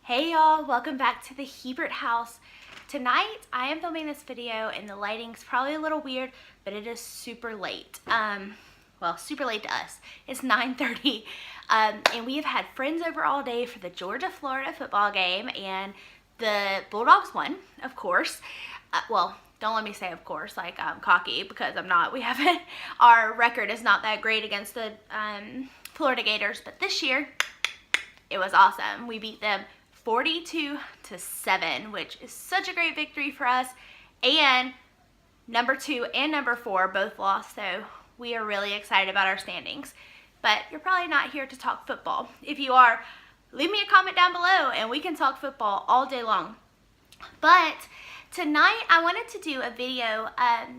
Hey y'all, welcome back to the Hebert house. Tonight I am filming this video and the lighting's probably a little weird, but it is super late. Well, super late to us. It's 9:30 and we have had friends over all day for the Georgia-Florida football game, and the Bulldogs won, of course. Well, don't let me say of course like I'm cocky, because I'm not. We haven't, our record is not that great against the Florida Gators, but this year it was awesome. We beat them 42-7, which is such a great victory for us. And number 2 and number 4 both lost, so we are really excited about our standings. But you're probably not here to talk football. If you are, leave me a comment down below and we can talk football all day long. But tonight I wanted to do a video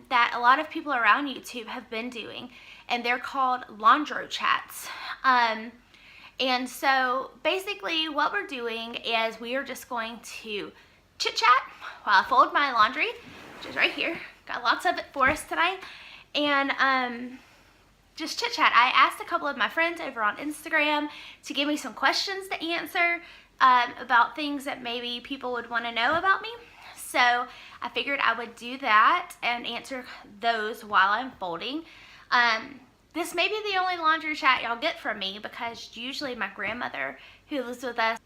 that a lot of people around YouTube have been doing, and they're called Laundrochats. And so basically what we're doing is we are just going to chit chat while I fold my laundry, which is right here. Got lots of it for us tonight. And just chit chat. I asked a couple of my friends over on Instagram to give me some questions to answer about things that maybe people would want to know about me. So I figured I would do that and answer those while I'm folding. This may be the only laundry chat y'all get from me, because usually my grandmother, who lives with us,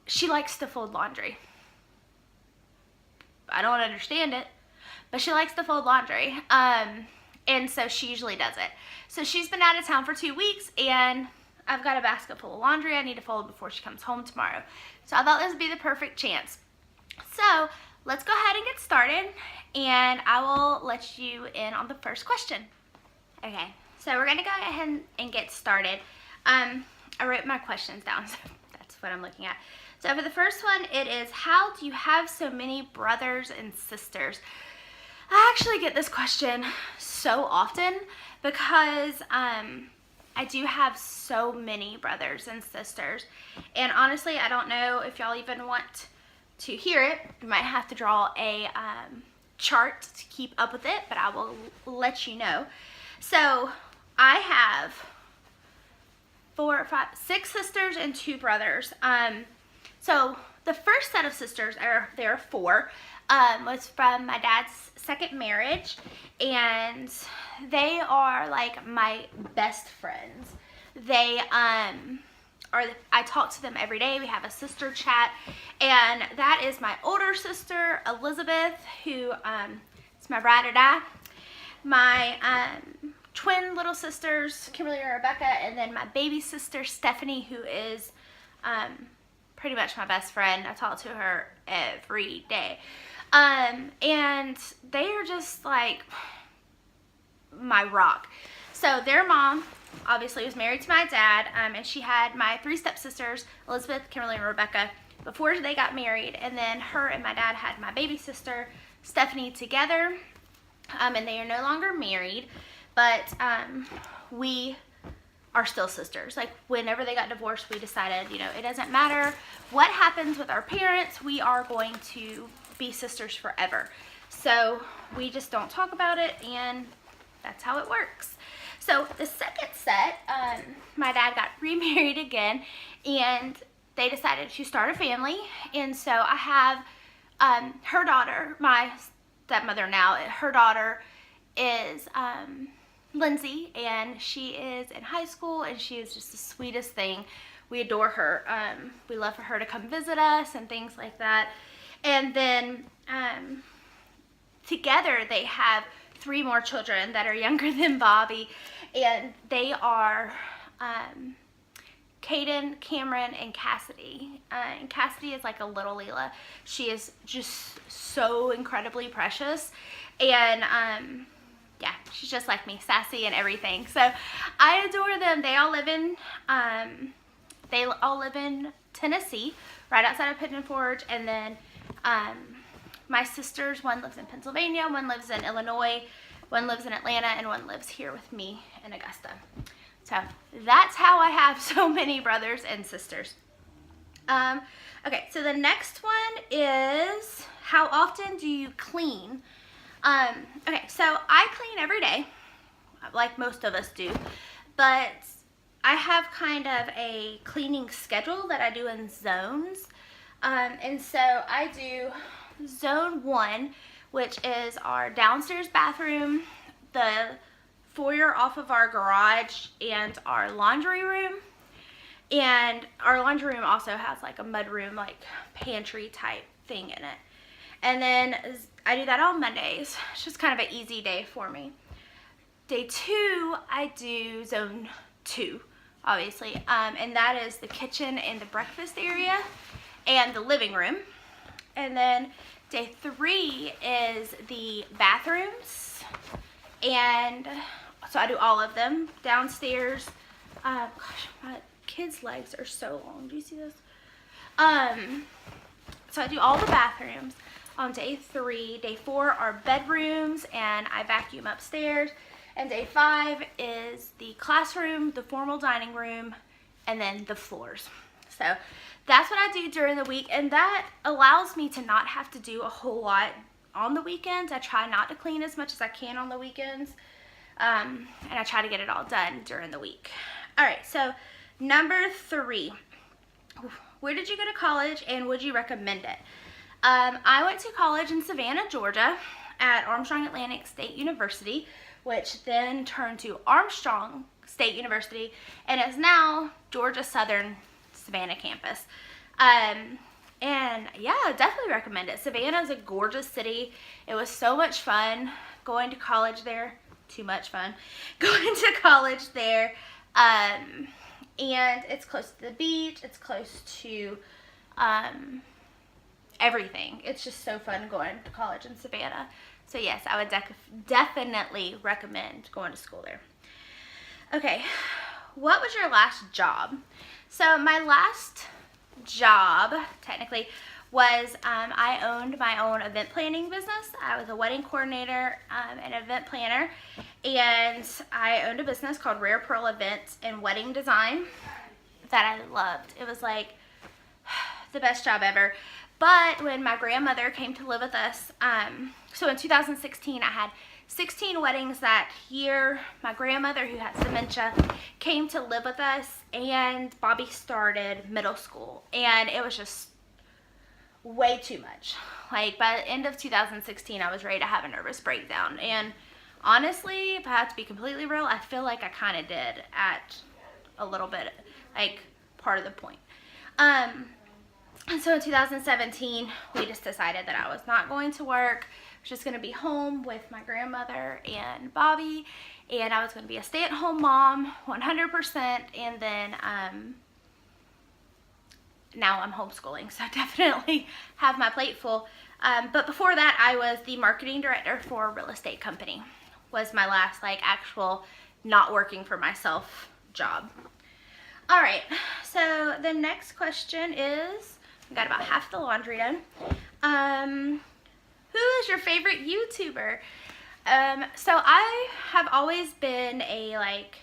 she likes to fold laundry. I don't understand it, but she likes to fold laundry. And so she usually does it. So she's been out of town for 2 weeks, and I've got a basket full of laundry I need to fold before she comes home tomorrow. So I thought this would be the perfect chance. So let's go ahead and get started, and I will let you in on the first question. Okay. So we're going to go ahead and get started. I wrote my questions down, so that's what I'm looking at. So for the first one, it is, how do you have so many brothers and sisters? I actually get this question so often because I do have so many brothers and sisters. And honestly, I don't know if y'all even want to hear it. You might have to draw a chart to keep up with it, but I will let you know. So I have 6 sisters and 2 brothers. So the first set of sisters, there are 4, was from my dad's second marriage, and they are like my best friends. They I talk to them every day. We have a sister chat, and that is my older sister Elizabeth, who is my ride or die. My twin little sisters, Kimberly and Rebecca, and then my baby sister, Stephanie, who is pretty much my best friend. I talk to her every day. And they are just like my rock. So their mom, obviously, was married to my dad, and she had my 3 stepsisters, Elizabeth, Kimberly, and Rebecca, before they got married. And then her and my dad had my baby sister, Stephanie, together, and they are no longer married. But we are still sisters. Like, whenever they got divorced, we decided, you know, it doesn't matter what happens with our parents, we are going to be sisters forever. So we just don't talk about it, and that's how it works. So the second set, my dad got remarried again, and they decided to start a family. And so I have her daughter, my stepmother now, her daughter is Lindsay, and she is in high school, and she is just the sweetest thing. We adore her. We love for her to come visit us and things like that. And then together they have 3 more children that are younger than Bobby, and they are Kaden, Cameron, and Cassidy. And Cassidy is like a little Leela. She is just so incredibly precious, and yeah, she's just like me, sassy and everything. So I adore them. They all live in Tennessee, right outside of Pigeon Forge. And then my sisters, one lives in Pennsylvania, one lives in Illinois, one lives in Atlanta, and one lives here with me in Augusta. So that's how I have so many brothers and sisters. Okay, so the next one is, how often do you clean? Okay, so I clean every day, like most of us do, but I have kind of a cleaning schedule that I do in zones. And so I do zone 1, which is our downstairs bathroom, the foyer off of our garage, and our laundry room. And our laundry room also has like a mudroom, like pantry type thing in it. And then I do that on Mondays. It's just kind of an easy day for me. Day 2, I do zone 2, obviously. And that is the kitchen and the breakfast area and the living room. And then day 3 is the bathrooms. And so I do all of them downstairs. Gosh, my kids' legs are so long. Do you see this? So I do all the bathrooms on day 3. Day 4 are bedrooms, and I vacuum upstairs. And day 5 is the classroom, the formal dining room, and then the floors. So that's what I do during the week, and that allows me to not have to do a whole lot on the weekends. I try not to clean as much as I can on the weekends, and I try to get it all done during the week. All right, so number 3, where did you go to college and would you recommend it? I went to college in Savannah, Georgia at Armstrong Atlantic State University, which then turned to Armstrong State University and is now Georgia Southern Savannah campus. And yeah, I definitely recommend it. Savannah is a gorgeous city. It was so much fun going to college there. Too much fun going to college there. And it's close to the beach. It's close to everything. It's just so fun going to college in Savannah. So yes, I would definitely recommend going to school there. Okay, what was your last job? So my last job, technically, was I owned my own event planning business. I was a wedding coordinator and event planner, and I owned a business called Rare Pearl Events and Wedding Design that I loved. It was like the best job ever. But when my grandmother came to live with us, so in 2016 I had 16 weddings that year. My grandmother, who has dementia, came to live with us, and Bobby started middle school, and it was just way too much. Like, by the end of 2016, I was ready to have a nervous breakdown, and honestly, if I have to be completely real, I feel like I kind of did at a little bit, like, part of the point. And so in 2017, we just decided that I was not going to work. I was just going to be home with my grandmother and Bobby, and I was going to be a stay-at-home mom 100%, and then now I'm homeschooling, so I definitely have my plate full. But before that, I was the marketing director for a real estate company. Was my last, like, actual not working for myself job. All right, so the next question is, we got about half the laundry done. Who is your favorite YouTuber? So I have always been a, like,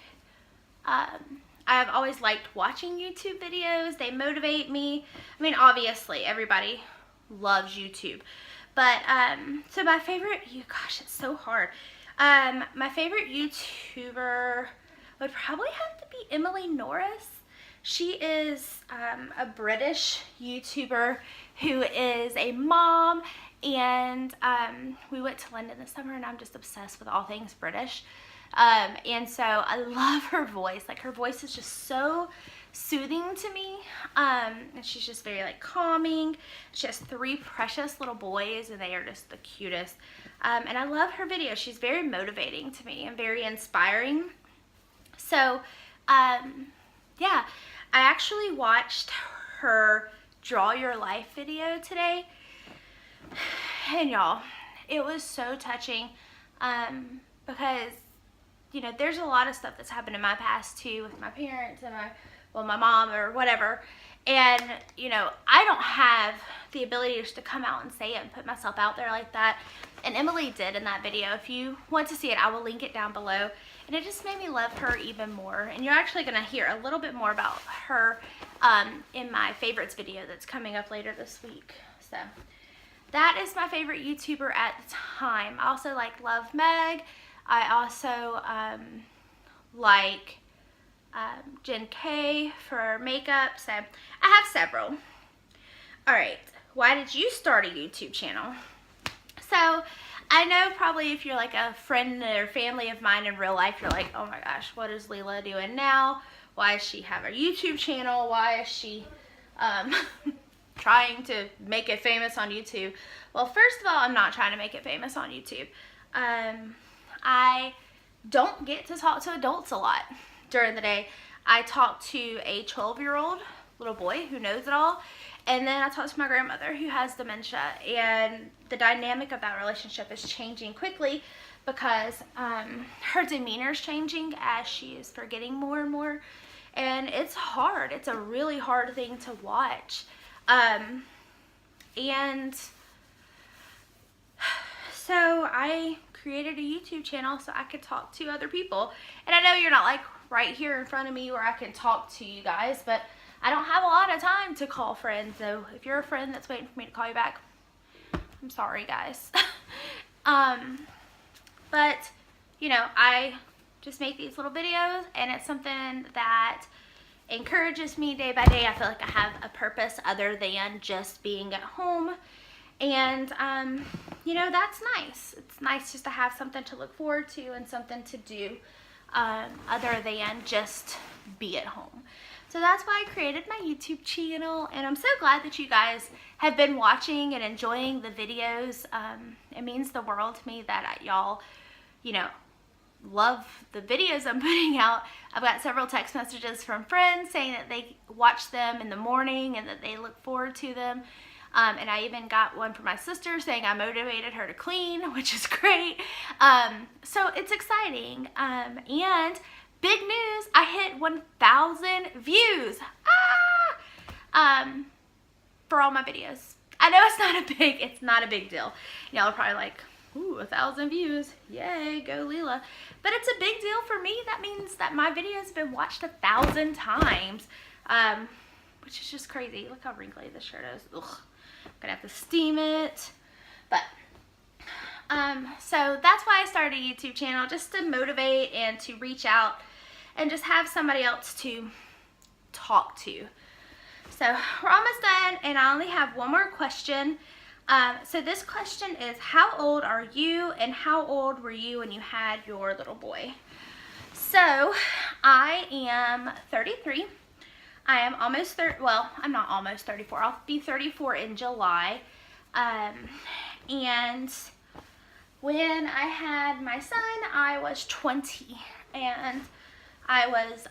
I've always liked watching YouTube videos. They motivate me. I mean, obviously, everybody loves YouTube. But, so my favorite, gosh, it's so hard. My favorite YouTuber would probably have to be Emily Norris. She is a British YouTuber who is a mom, and we went to London this summer, and I'm just obsessed with all things British. And so I love her voice. Like, her voice is just so soothing to me, and she's just very, like, calming. She has 3 precious little boys, and they are just the cutest. And I love her videos. She's very motivating to me and very inspiring. So, yeah, I actually watched her Draw Your Life video today, and y'all, it was so touching, because, you know, there's a lot of stuff that's happened in my past too, with my parents and my mom or whatever, and, you know, I don't have the ability just to come out and say it and put myself out there like that, and Emily did in that video. If you want to see it, I will link it down below, and it just made me love her even more, and you're actually going to hear a little bit more about her in my favorites video that's coming up later this week. So that is my favorite YouTuber at the time. I also like Love Meg. I also like Jen K for makeup, so I have several. All right, why did you start a YouTube channel? So I know probably if you're like a friend or family of mine in real life, you're like, oh my gosh, what is Leela doing now? Why does she have a YouTube channel? Why is she trying to make it famous on YouTube? Well, first of all, I'm not trying to make it famous on YouTube. I don't get to talk to adults a lot during the day. I talk to a 12-year-old little boy who knows it all, and then I talk to my grandmother who has dementia, and the dynamic of that relationship is changing quickly because her demeanor is changing as she is forgetting more and more, and it's hard. It's a really hard thing to watch. And so I created a YouTube channel so I could talk to other people. And I know you're not like right here in front of me where I can talk to you guys, but I don't have a lot of time to call friends. So if you're a friend that's waiting for me to call you back, I'm sorry, guys. But you know, I just make these little videos, and it's something that encourages me day by day. I feel like I have a purpose other than just being at home. And, you know, that's nice. It's nice just to have something to look forward to and something to do other than just be at home. So that's why I created my YouTube channel, and I'm so glad that you guys have been watching and enjoying the videos. It means the world to me that y'all, you know, love the videos I'm putting out. I've got several text messages from friends saying that they watch them in the morning and that they look forward to them. And I even got one from my sister saying I motivated her to clean, which is great. So it's exciting. And big news, I hit 1,000 views for all my videos. I know it's not a big deal. Y'all are probably like, ooh, 1,000 views, yay, go Leela. But it's a big deal for me. That means that my videos have been watched 1,000 times, which is just crazy. Look how wrinkly this shirt is. Ugh. I'm gonna have to steam it. But so that's why I started a YouTube channel, just to motivate and to reach out and just have somebody else to talk to. So we're almost done, and I only have one more question. So this question is, how old are you, and how old were you when you had your little boy? So I am 33. I am almost well, I'm not almost 34. I'll be 34 in July. And when I had my son, I was 20. And I was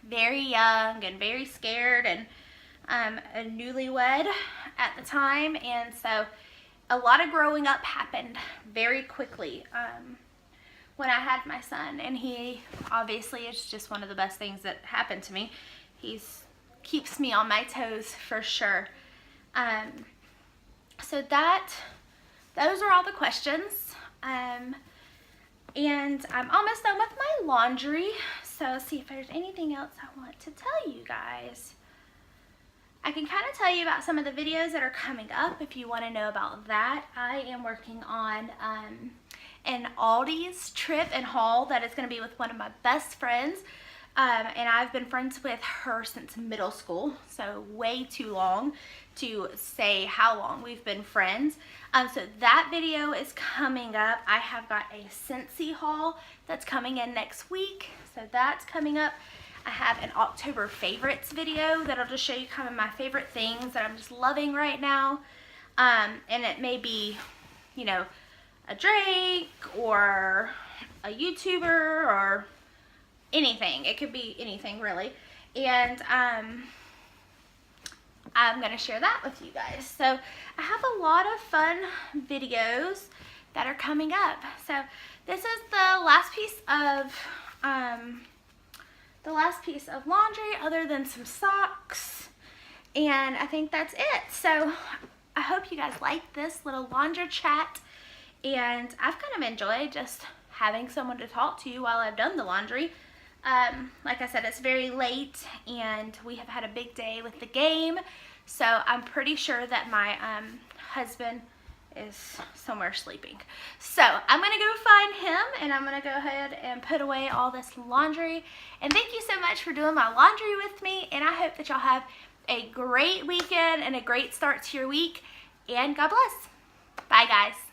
very young and very scared, and a newlywed at the time. And so a lot of growing up happened very quickly when I had my son. And he obviously is just one of the best things that happened to me. He keeps me on my toes for sure. So those are all the questions. And I'm almost done with my laundry. So let's see if there's anything else I want to tell you guys. I can kind of tell you about some of the videos that are coming up if you want to know about that. I am working on an Aldi's trip and haul that is going to be with one of my best friends. And I've been friends with her since middle school, so way too long to say how long we've been friends. So that video is coming up. I have got a Scentsy haul that's coming in next week, so that's coming up. I have an October favorites video that'll just show you kind of my favorite things that I'm just loving right now. And it may be, you know, a drink or a YouTuber or anything. It could be anything really. And I'm going to share that with you guys. So I have a lot of fun videos that are coming up. So this is the last piece of laundry other than some socks. And I think that's it. So I hope you guys like this little Laundrochat. And I've kind of enjoyed just having someone to talk to while I've done the laundry. Like I said, it's very late and we have had a big day with the game, so I'm pretty sure that my husband is somewhere sleeping. So I'm gonna go find him, and I'm gonna go ahead and put away all this laundry. And thank you so much for doing my laundry with me, and I hope that y'all have a great weekend and a great start to your week. And God bless. Bye, guys.